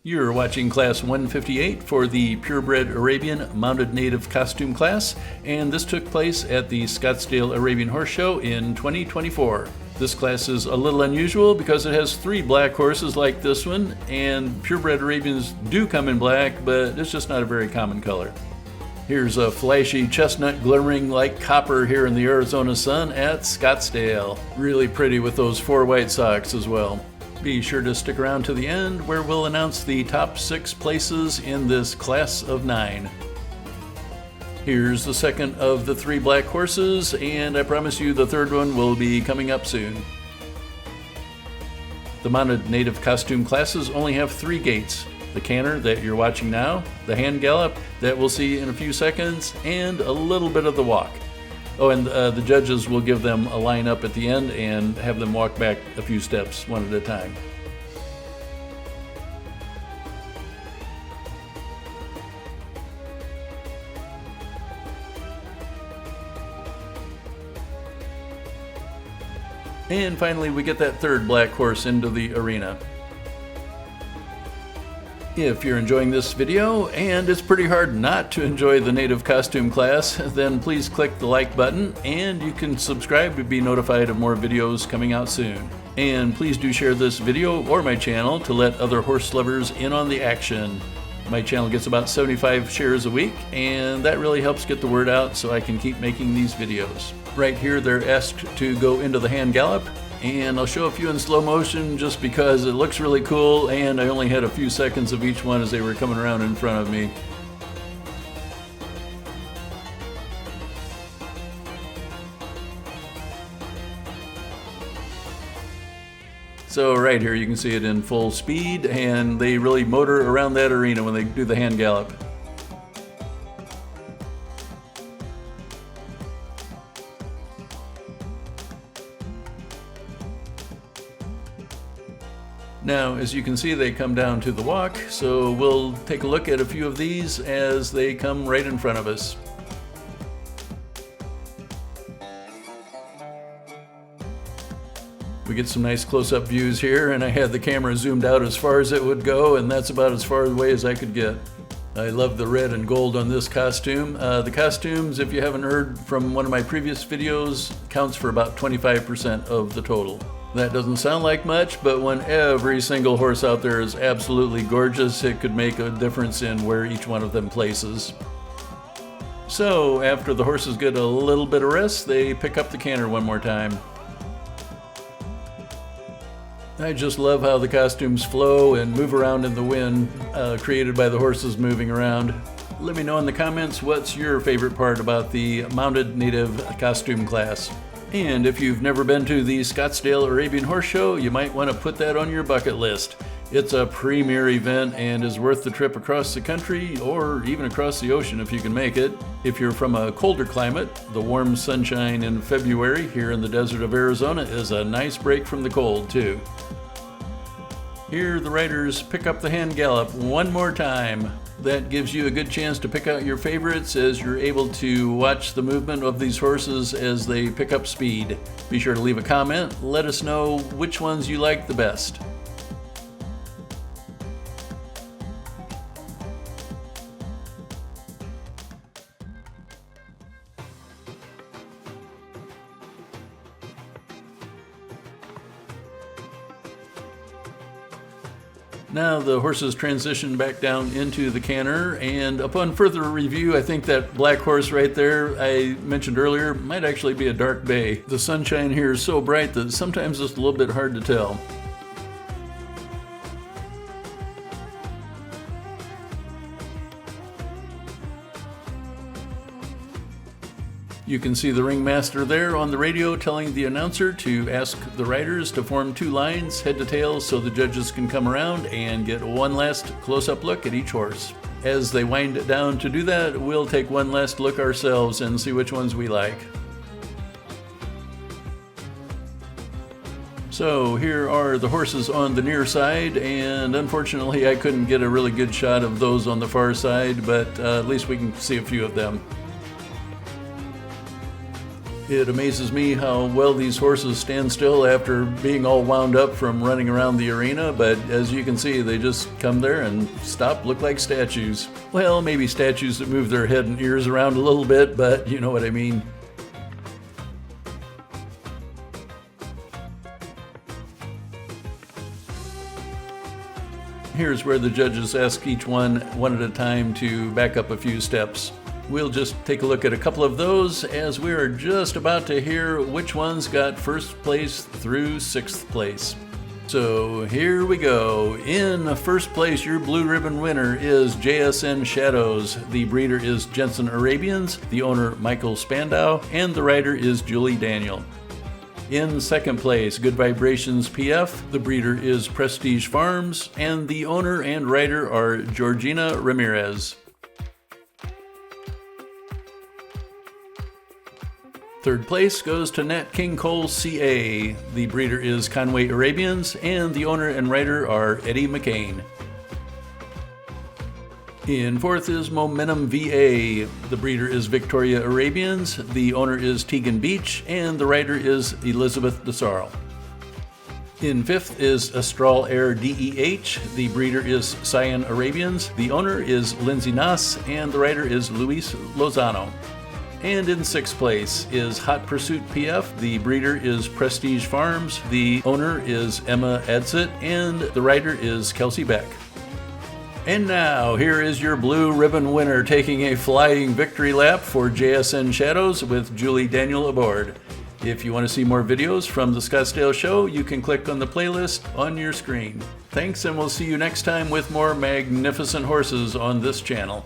You're watching Class 158 for the Purebred Arabian Mounted Native Costume class, and this took place at the Scottsdale Arabian Horse Show in 2024. This class is a little unusual because it has 3 black horses like this one, and Purebred Arabians do come in black, but it's just not a very common color. Here's a flashy chestnut glimmering like copper here in the Arizona sun at Scottsdale. Really pretty with those 4 white socks as well. Be sure to stick around to the end where we'll announce the top 6 places in this class of 9. Here's the second of the 3 black horses, and I promise you the third one will be coming up soon. The mounted native costume classes only have 3 gaits: the canter that you're watching now, the hand gallop that we'll see in a few seconds, and a little bit of the walk. Oh, and the judges will give them a line up at the end and have them walk back a few steps one at a time. And finally, we get that third black horse into the arena. If you're enjoying this video, and it's pretty hard not to enjoy the native costume class, then please click the like button, and you can subscribe to be notified of more videos coming out soon. And please do share this video or my channel to let other horse lovers in on the action. My channel gets about 75 shares a week, and that really helps get the word out so I can keep making these videos. Right here they're asked to go into the hand gallop, and I'll show a few in slow motion just because it looks really cool, and I only had a few seconds of each one as they were coming around in front of me. So right here you can see it in full speed, and they really motor around that arena when they do the hand gallop. Now, as you can see, they come down to the walk, so we'll take a look at a few of these as they come right in front of us. We get some nice close-up views here, and I had the camera zoomed out as far as it would go, and that's about as far away as I could get. I love the red and gold on this costume. The costumes, if you haven't heard from one of my previous videos, counts for about 25% of the total. That doesn't sound like much, but when every single horse out there is absolutely gorgeous, it could make a difference in where each one of them places. So, after the horses get a little bit of rest, they pick up the canter one more time. I just love how the costumes flow and move around in the wind, created by the horses moving around. Let me know in the comments what's your favorite part about the mounted native costume class. And if you've never been to the Scottsdale Arabian Horse Show, you might want to put that on your bucket list. It's a premier event and is worth the trip across the country or even across the ocean if you can make it. If you're from a colder climate, the warm sunshine in February here in the desert of Arizona is a nice break from the cold too. Here the riders pick up the hand gallop one more time. That gives you a good chance to pick out your favorites as you're able to watch the movement of these horses as they pick up speed. Be sure to leave a comment, let us know which ones you like the best. Now the horses transition back down into the canter, and upon further review, I think that black horse right there I mentioned earlier might actually be a dark bay. The sunshine here is so bright that sometimes it's a little bit hard to tell. You can see the ringmaster there on the radio telling the announcer to ask the riders to form 2 lines, head to tail, so the judges can come around and get one last close-up look at each horse. As they wind it down to do that, we'll take one last look ourselves and see which ones we like. So here are the horses on the near side, and unfortunately I couldn't get a really good shot of those on the far side, but at least we can see a few of them. It amazes me how well these horses stand still after being all wound up from running around the arena, but as you can see, they just come there and stop, look like statues. Well, maybe statues that move their head and ears around a little bit, but you know what I mean. Here's where the judges ask each one at a time to back up a few steps. We'll just take a look at a couple of those as we are just about to hear which ones got first place through sixth place. So here we go. In first place, your blue ribbon winner is JSN Shadows. The breeder is Jensen Arabians, the owner Michael Spandau, and the rider is Julie Daniel. In second place, Good Vibrations PF, the breeder is Prestige Farms, and the owner and rider are Georgina Ramirez. Third place goes to Nat King Cole CA. The breeder is Conway Arabians, and the owner and rider are Eddie McCain. In fourth is Momentum VA. The breeder is Victoria Arabians, the owner is Tegan Beach, and the rider is Elizabeth DeSarle. In fifth is Astral Air DEH. The breeder is Cyan Arabians, the owner is Lindsay Nass, and the rider is Luis Lozano. And in sixth place is Hot Pursuit PF. The breeder is Prestige Farms, the owner is Emma Adsit, and the rider is Kelsey Beck. And now, here is your blue ribbon winner taking a flying victory lap for JSN Shadows with Julie Daniel aboard. If you want to see more videos from the Scottsdale Show, you can click on the playlist on your screen. Thanks, and we'll see you next time with more magnificent horses on this channel.